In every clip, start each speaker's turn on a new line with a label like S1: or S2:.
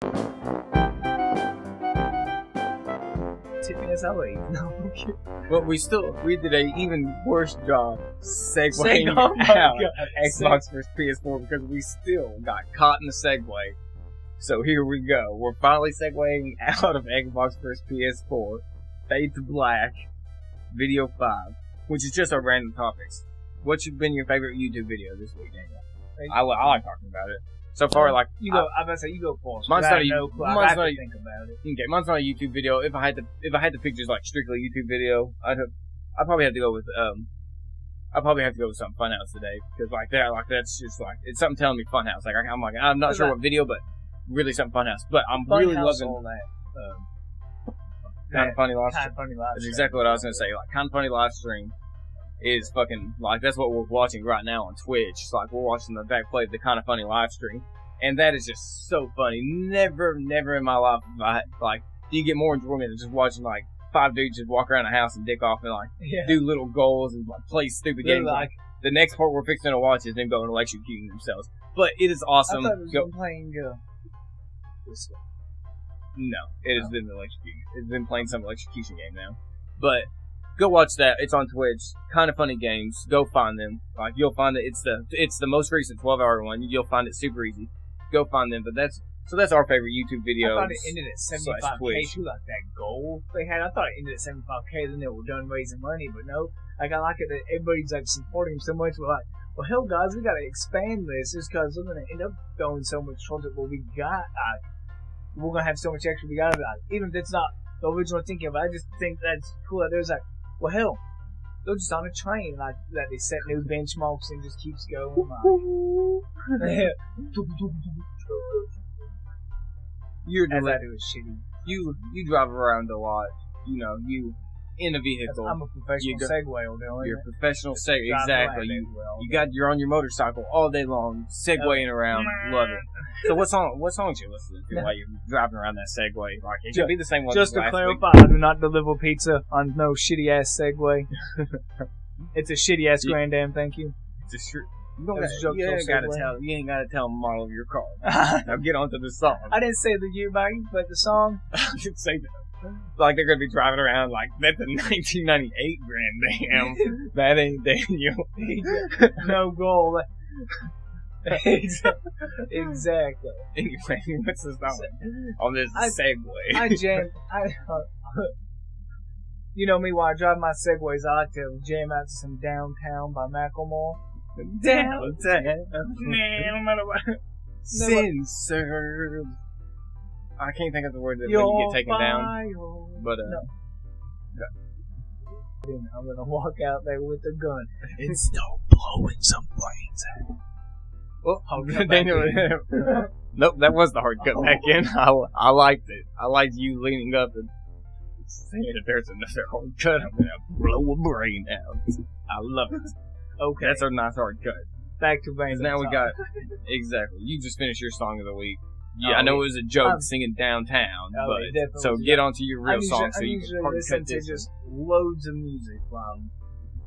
S1: Tip me as I leave. No,
S2: But we did a even worse job segueing
S1: Oh my
S2: out
S1: God.
S2: Xbox vs PS4 because we still got caught in the segue. So here we go. We're finally segueing out of Xbox vs PS4. Fade to Black, Video 5, which is just our random topics. What's been your favorite YouTube video this week, Daniel? I like talking about it. So far, like
S1: you go. I'm about to say you go first.
S2: Mine's not a
S1: no clue.
S2: mine's
S1: I have
S2: not
S1: to
S2: a-
S1: think about it.
S2: Okay, mine's not a YouTube video. If I had to pick just like strictly YouTube video, I'd probably have to go with something Funhouse today because that's just like it's something telling me Funhouse. I'm not sure what video, but really something Funhouse. But I'm really loving
S1: all that.
S2: Kind of Funny live
S1: Kind
S2: stream.
S1: of funny live
S2: That's
S1: stream.
S2: exactly what I was gonna say. Like Kind of Funny live stream is fucking like that's what we're watching right now on Twitch. It's like we're watching the back play of the Kind of Funny live stream. And that is just so funny. Never in my life do you get more enjoyment than just watching like 5 dudes just walk around the house and dick off and like do little goals and like play stupid games. Like the next part we're fixing to watch is them going electrocuting themselves. But it is awesome.
S1: I thought it was them playing.
S2: No, it has been electrocution. It's been playing some electrocution game now. But go watch that. It's on Twitch. Kind of Funny games. Go find them. Like you'll find it. It's the most recent 12-hour one. You'll find it super easy. Go find them. But that's our favorite YouTube video.
S1: I thought it ended at 75K too, like that goal they had. I thought it ended at 75K, then they were done raising money. But no, like I like it that everybody's like supporting him so much. We're like, well, hell, guys, we gotta expand this just because we're gonna end up throwing so much towards it. What we got, we're gonna have so much extra. We gotta even if it's not the original thinking, but I just think that's cool. That there's like, well, hell, they're just on a train like that. They set new benchmarks and just keeps going. Like,
S2: You're
S1: as I
S2: direct.
S1: do is shitty.
S2: You drive around a lot. You know, you in a vehicle.
S1: I'm a professional Segway doing
S2: You're
S1: it.
S2: a professional Segway.
S1: Drive
S2: Exactly.
S1: around
S2: You're on your motorcycle all day long, segwaying around. Love it. So what songs you listening to while you're driving around that Segway? Like it should be the same one.
S1: Just
S2: as
S1: to
S2: last
S1: clarify,
S2: week.
S1: I do not deliver pizza on no shitty ass Segway. It's a shitty ass Grand Am, thank you.
S2: It's a shirt.
S1: That was a joke,
S2: You ain't
S1: so
S2: gotta
S1: Segway.
S2: you ain't gotta tell them the model of your car.
S1: I
S2: Now get onto the song.
S1: didn't say the year back, but the song.
S2: You should say that. Like they're gonna be driving around like that's a 1998 Grand Am. That ain't Daniel.
S1: No goal. Exactly.
S2: Anyway, what's the song on this Segway?
S1: I jam. You know me, while I drive my Segways, I like to jam out to some Downtown by Macklemore.
S2: Downtown. Censored. I can't think of the word that when you get taken down. But
S1: I'm gonna walk out there with a gun
S2: and start blowing some brains out. Well, Daniel, nope, that was the hard cut back in. I liked it. I liked you leaning up and saying if there's another hard cut, I'm gonna blow a brain out. I love it.
S1: Okay,
S2: That's a nice hard cut.
S1: back to brains.
S2: Now we got exactly. You just finished your song of the week. Yeah, I know it was a joke singing Downtown, but so get onto your real song so you can hard
S1: listen
S2: cut
S1: to
S2: this.
S1: just loads of music while I'm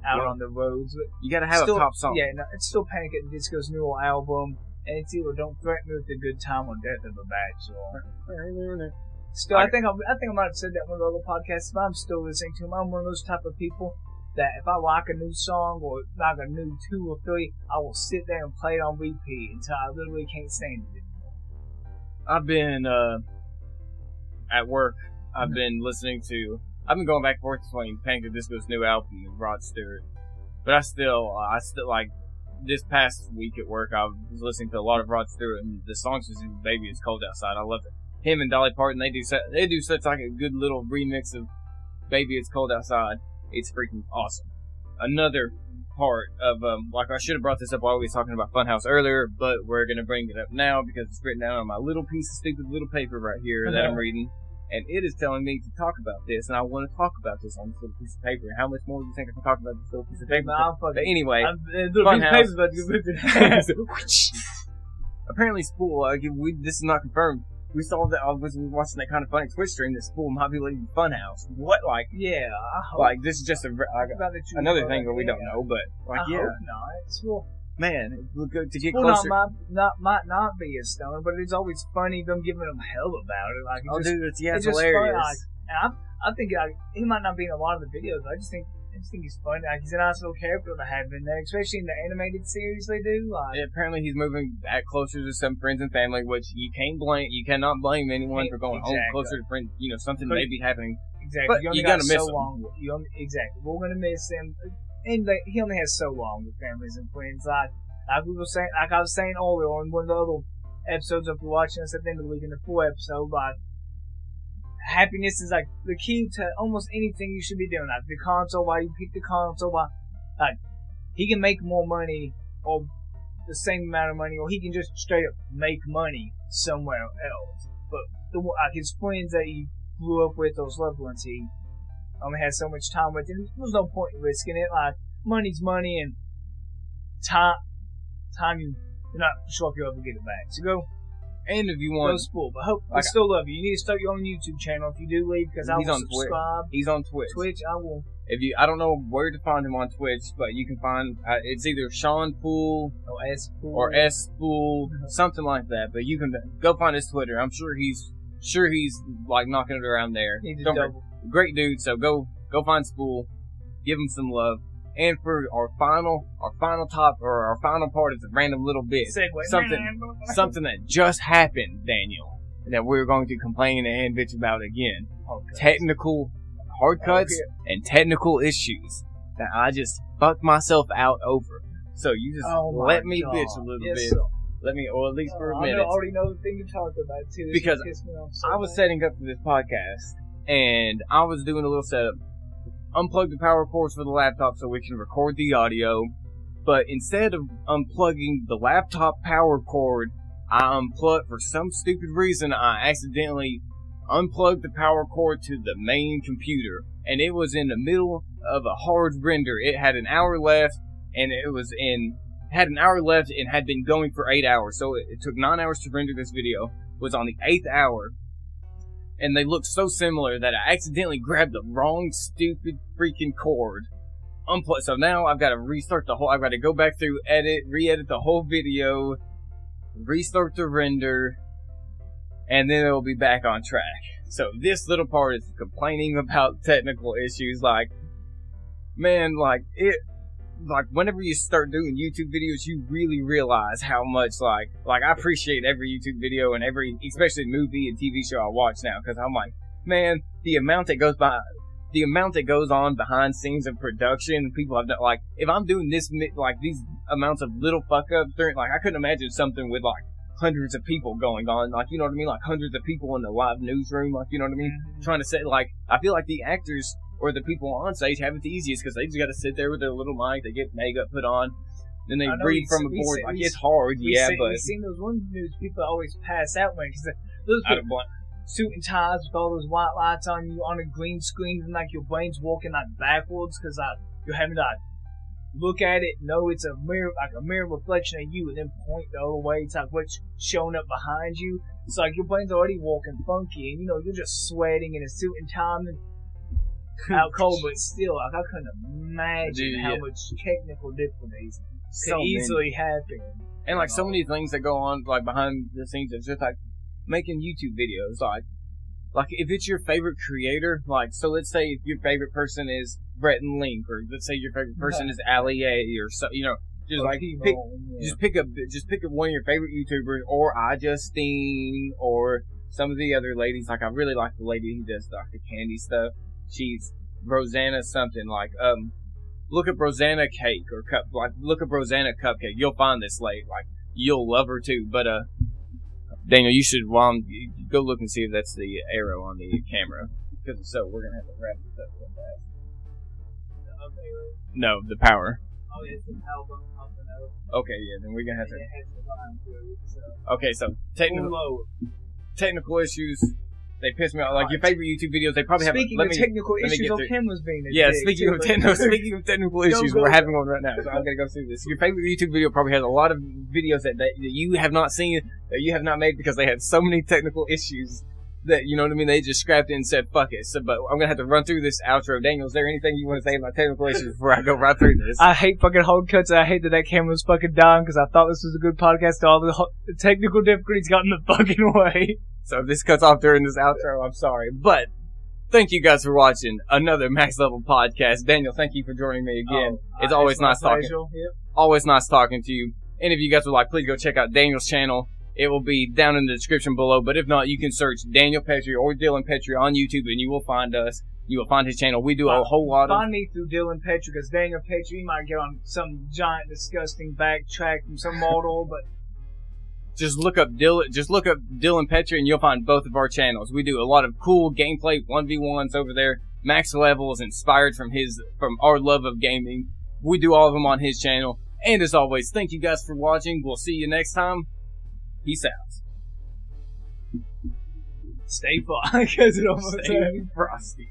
S1: out on the roads. But
S2: You gotta have
S1: still,
S2: a top song.
S1: Yeah, no, it's still Panic at the Disco's new album, and it's either Don't Threaten Me with a Good Time or Death of a Bachelor. Still, I think I might have said that in one of the other podcasts, but I'm still listening to them. I'm one of those type of people that if I like a new song or like a new 2 or 3, I will sit there and play it on repeat until I literally can't stand it anymore.
S2: I've been at work. I've been listening to. I've been going back and forth between Panic at the Disco's new album and Rod Stewart, but I still like this past week at work. I was listening to a lot of Rod Stewart, and the songs was "Baby It's Cold Outside." I love it. Him and Dolly Parton, they do such like a good little remix of "Baby It's Cold Outside." It's freaking awesome. Another part of like I should have brought this up while we was talking about Funhouse earlier, but we're gonna bring it up now because it's written down on my little piece of stupid little paper right here that I'm reading, and it is telling me to talk about this, and I want to talk about this on this little piece of paper. How much more do you think I can talk about this little piece of paper? But anyway, Funhouse. Apparently, Spool. This is not confirmed. We saw that I was watching that Kind of Funny Twitch stream that Spool might be leaving Funhouse. What, like?
S1: Yeah, I hope.
S2: Like this is just another thing that we don't know, but like,
S1: I hope not. Well,
S2: man, to get
S1: well,
S2: closer.
S1: might not be a stoner, but it's always funny them giving him hell about it. Like,
S2: Dude, it's hilarious.
S1: Funny. Like, and I think he might not be in a lot of the videos. I just think he's funny. Like, he's a nice little character to have in there, especially in the animated series they do. Like,
S2: apparently he's moving back closer to some friends and family, which you cannot blame anyone for going home closer to friends. You know, something may be happening.
S1: Exactly.
S2: But you're gonna miss him.
S1: Exactly. We're gonna miss him, and he only has so long with families and friends. Like we were saying, like I was saying earlier on one of the other episodes of watching us at the end of the week in the full episode, like, happiness is like the key to almost anything you should be doing. Like the console, why you pick the console, like he can make more money or the same amount of money, or he can just straight up make money somewhere else. But like his friends that he grew up with, those loved ones he only had so much time with, and there's no point in risking it. Like, money's money, and time you're not sure if you'll ever get it back. So go.
S2: And if you want,
S1: go spool. But hope I still love you. You need to start your own YouTube channel if you do leave, because I will subscribe.
S2: He's on Twitch.
S1: I will.
S2: I don't know where to find him on Twitch, but you can find it's either Sean Pool or S Pool, something like that. But you can go find his Twitter. I'm sure he's like knocking it around there. Great dude. So go find Spool, give him some love. And for our final part is a random little bit. Something that just happened, Daniel, that we're going to complain and bitch about again. Technical hard cuts and technical issues that I just fucked myself out over. So you just let me bitch a little bit. Let me, or at least for a minute.
S1: I already know the thing to talk about too.
S2: Because I was setting up for this podcast and I was doing a little setup. Unplug the power cords for the laptop so we can record the audio. But instead of unplugging the laptop power cord, I unplugged, for some stupid reason, I accidentally unplugged the power cord to the main computer. And it was in the middle of a hard render. It had an hour left, and had been going for 8 hours. So it took 9 hours to render this video. Was on the 8th hour. And they looked so similar that I accidentally grabbed the wrong stupid freaking cord. Unplug. So now I've got to restart I've got to go back through, re-edit the whole video, restart the render, and then it'll be back on track. So this little part is complaining about technical issues. Like, man, like whenever you start doing YouTube videos, you really realize how much, like I appreciate every YouTube video and especially movie and TV show I watch now, because I'm like, man, the amount that goes on behind scenes of production, people have done, like, if I'm doing this, like, these amounts of little fuck ups, like, I couldn't imagine something with, like, hundreds of people going on, like, you know what I mean, like, hundreds of people in the live newsroom, like, you know what I mean, trying to say, like, I feel like the actors or the people on stage have it the easiest, because they just got to sit there with their little mic, they get makeup put on, then they read from a board. Like, it's hard, but...
S1: We've seen those one news people always pass out when, because those people, suit and ties with all those white lights on you on a green screen, and, like, your brain's walking, like, backwards, because, like, you're having to, like, look at it, know it's a mirror, like a mirror reflection of you, and then point the other way. It's like what's showing up behind you. It's like your brain's already walking funky, and, you know, you're just sweating in a suit and tie, and out cold, but still, like, I couldn't imagine how much technical difficulties could easily happen.
S2: And, like, so many things that go on, like, behind the scenes. It's just, like, making YouTube videos. Like, if it's your favorite creator, like, so let's say if your favorite person is Brett and Link, or let's say your favorite person is Ali A, or so, you know, just like pick up one of your favorite YouTubers, or iJustine, or some of the other ladies. Like, I really like the lady who does Dr. Candy stuff. She's Rosanna something, like, look up Rosanna Cake, or look up Rosanna Cupcake. You'll find this lady, like, you'll love her too. But, Daniel, you should, go look and see if that's the arrow on the camera. Because if so, we're going to have to wrap this up real fast. No, the power.
S1: Oh, yeah, it's the power.
S2: Okay, yeah, then we're going to have to... Okay, so, technical issues... They piss me off. Like, your favorite YouTube videos, they probably have...
S1: Speaking of technical issues, Kim was being a
S2: dick. Speaking of technical issues, we're having one right now, so I'm going to go through this. Your favorite YouTube video probably has a lot of videos that you have not seen, that you have not made, because they had so many technical issues that, you know what I mean, they just scrapped it and said, fuck it. So, but I'm going to have to run through this outro. Daniel, is there anything you want to say about technical issues before I go right through this?
S1: I hate fucking hold cuts, and I hate that camera was fucking dying because I thought this was a good podcast. All the technical difficulties got in the fucking way.
S2: So if this cuts off during this outro, I'm sorry. But thank you guys for watching another Max Level podcast. Daniel, thank you for joining me again. It's always nice talking.
S1: Yep.
S2: Always nice talking to you. And if you guys would like, please go check out Daniel's channel. It will be down in the description below. But if not, you can search Daniel Petry or Dylan Petry on YouTube, and you will find us. You will find his channel. We do a whole lot of...
S1: Find me through Dylan Petry, because Daniel Petry might get on some giant, disgusting backtrack from some model, but...
S2: Just look up Dylan Petry, and you'll find both of our channels. We do a lot of cool gameplay 1v1s over there. Max Levels inspired from our love of gaming. We do all of them on his channel. And as always, thank you guys for watching. We'll see you next time. Peace out.
S1: Stay far, because it almost
S2: Stay frosty.